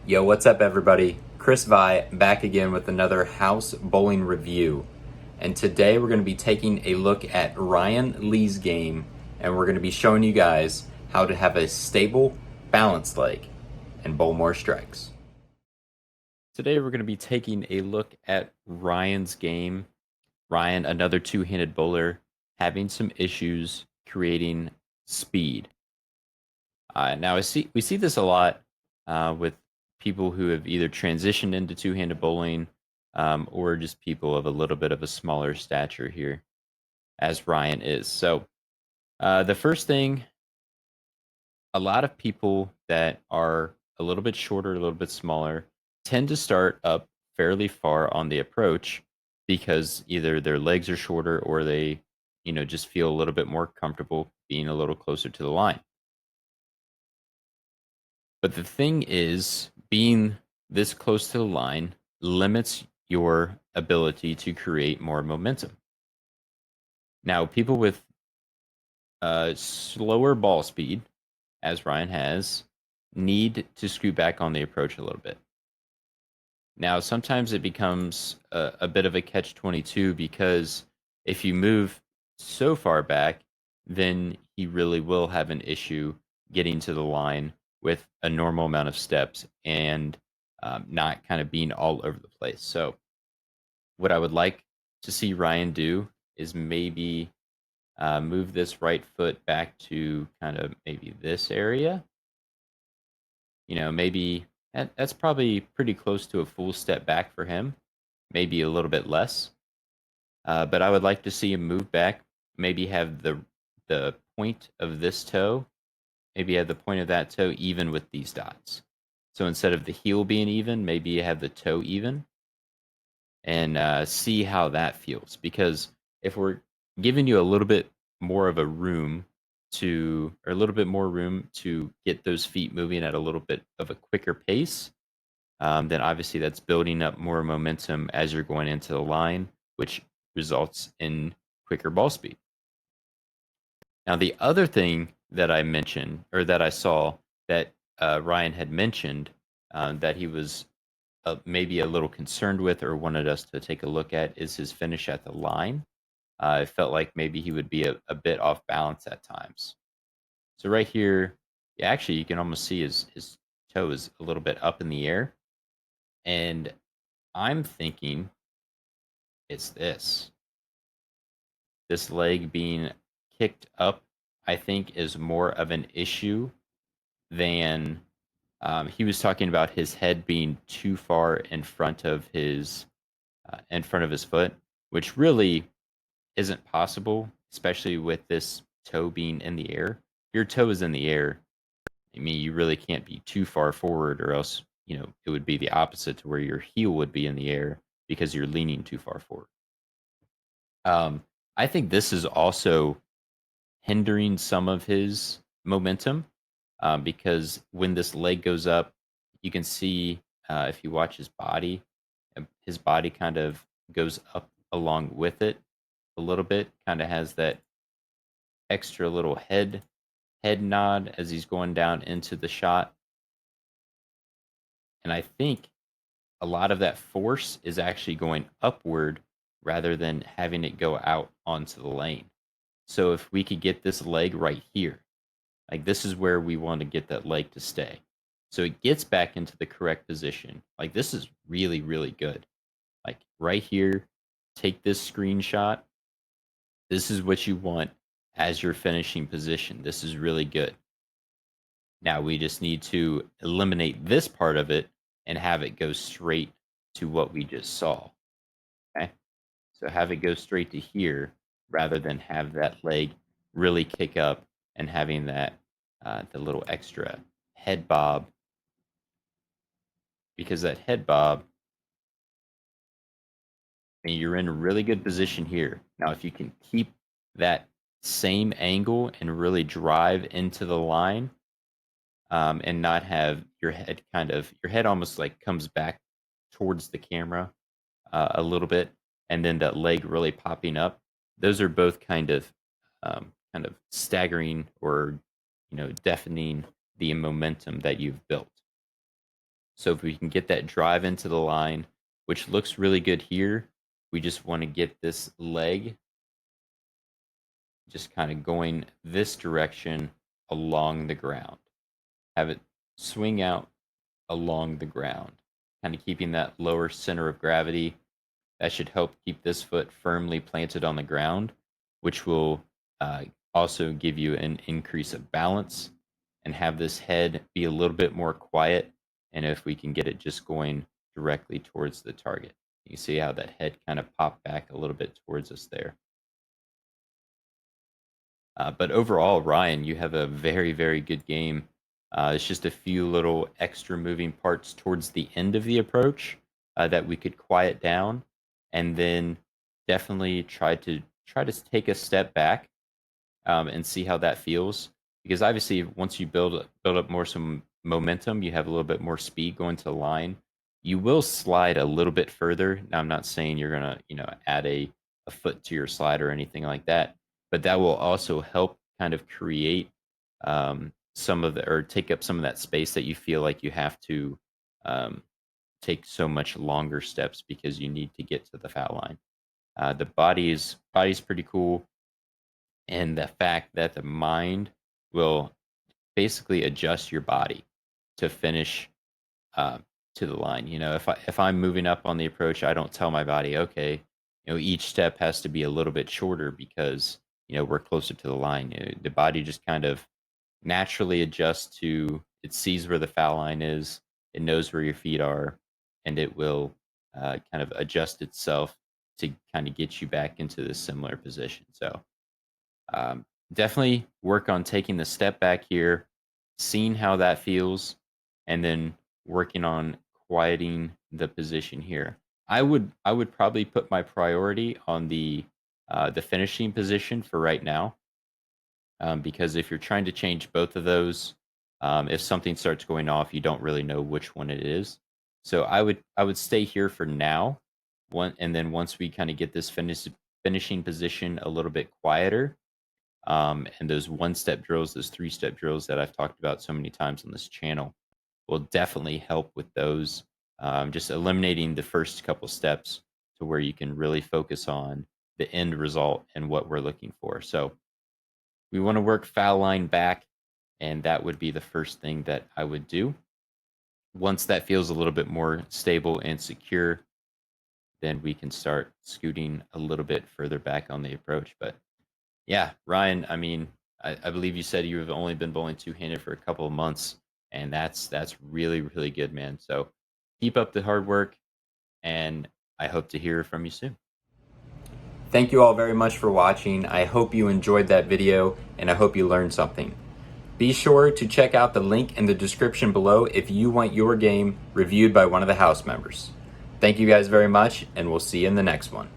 Yo, what's up, everybody? Chris Vi back again with another house bowling review. And today we're going to be taking a look at Ryan Lee's game, and we're going to be showing you guys how to have a stable, balanced leg and bowl more strikes. Today we're going to be taking a look at Ryan's game. Ryan, another two-handed bowler, having some issues creating speed. Now we see this a lot with people who have either transitioned into two-handed bowling or just people of a little bit of a smaller stature here, as Ryan is. So the first thing, a lot of people that are a little bit shorter, a little bit smaller, tend to start up fairly far on the approach because either their legs are shorter or they, just feel a little bit more comfortable being a little closer to the line. But the thing is, being this close to the line limits your ability to create more momentum. Now, people with slower ball speed, as Ryan has, need to scoot back on the approach a little bit. Now, sometimes it becomes a bit of a catch-22 because if you move so far back, then he really will have an issue getting to the line with a normal amount of steps and not kind of being all over the place. So, what I would like to see Ryan do is maybe move this right foot back to kind of maybe this area. Maybe that's probably pretty close to a full step back for him, maybe a little bit less. But I would like to see him move back, maybe have the point of this toe, maybe have the point of that toe even with these dots. So instead of the heel being even, maybe you have the toe even, and see how that feels. Because if we're giving you a little bit more of a room or a little bit more room to get those feet moving at a little bit of a quicker pace, then obviously that's building up more momentum as you're going into the line, which results in quicker ball speed. Now, the other thing that I mentioned, or that I saw that Ryan had mentioned that he was maybe a little concerned with or wanted us to take a look at is his finish at the line. I felt like maybe he would be a bit off balance at times. So right here, yeah, actually, you can almost see his toe is a little bit up in the air. And I'm thinking it's this. This leg being kicked up, I think, is more of an issue than he was talking about his head being too far in front of his foot, which really isn't possible, especially with this toe being in the air. Your toe is in the air. I mean, you really can't be too far forward, or else it would be the opposite to where your heel would be in the air because you're leaning too far forward. Um, I think this is also hindering some of his momentum because when this leg goes up, you can see if you watch his body kind of goes up along with it a little bit, kind of has that extra little head nod as he's going down into the shot. And I think a lot of that force is actually going upward rather than having it go out onto the lane. So if we could get this leg right here, like this is where we want to get that leg to stay. So it gets back into the correct position. Like this is really, really good. Like right here, take this screenshot. This is what you want as your finishing position. This is really good. Now we just need to eliminate this part of it and have it go straight to what we just saw. Okay. So have it go straight to here rather than have that leg really kick up and having that the little extra head bob, because that head bob, and you're in a really good position here. Now, if you can keep that same angle and really drive into the line, and not have your head almost like comes back towards the camera a little bit, and then that leg really popping up. Those are both kind of staggering or deafening the momentum that you've built. So if we can get that drive into the line, which looks really good here, we just want to get this leg just kind of going this direction along the ground. Have it swing out along the ground, kind of keeping that lower center of gravity. That should help keep this foot firmly planted on the ground, which will also give you an increase of balance and have this head be a little bit more quiet. And if we can get it just going directly towards the target, you see how that head kind of popped back a little bit towards us there. But overall, Ryan, you have a very, very good game. It's just a few little extra moving parts towards the end of the approach that we could quiet down, and then definitely try to take a step back and see how that feels. Because obviously, once you build up more some momentum, you have a little bit more speed going to the line. You will slide a little bit further. Now, I'm not saying you're gonna add a foot to your slide or anything like that, but that will also help kind of create some of the, or take up some of that space that you feel like you have to take so much longer steps because you need to get to the foul line. The body's pretty cool, and the fact that the mind will basically adjust your body to finish to the line. If I'm moving up on the approach, I don't tell my body, okay, each step has to be a little bit shorter because we're closer to the line. The body just kind of naturally adjusts to, it sees where the foul line is, it knows where your feet are, and it will kind of adjust itself to kind of get you back into this similar position. So definitely work on taking the step back here, seeing how that feels, and then working on quieting the position here. I would probably put my priority on the finishing position for right now, because if you're trying to change both of those, if something starts going off, you don't really know which one it is. So I would stay here for now, and then once we kind of get this finishing position a little bit quieter, and those one-step drills, those three-step drills that I've talked about so many times on this channel, will definitely help with those. Just eliminating the first couple steps to where you can really focus on the end result and what we're looking for. So we want to work foul line back, and that would be the first thing that I would do. Once that feels a little bit more stable and secure, then we can start scooting a little bit further back on the approach. But yeah, Ryan, I mean, I believe you said you have only been bowling two-handed for a couple of months, and that's really, really good, man. So keep up the hard work, and I hope to hear from you soon. Thank you all very much for watching. I hope you enjoyed that video, and I hope you learned something. Be sure to check out the link in the description below if you want your game reviewed by one of the house members. Thank you guys very much, and we'll see you in the next one.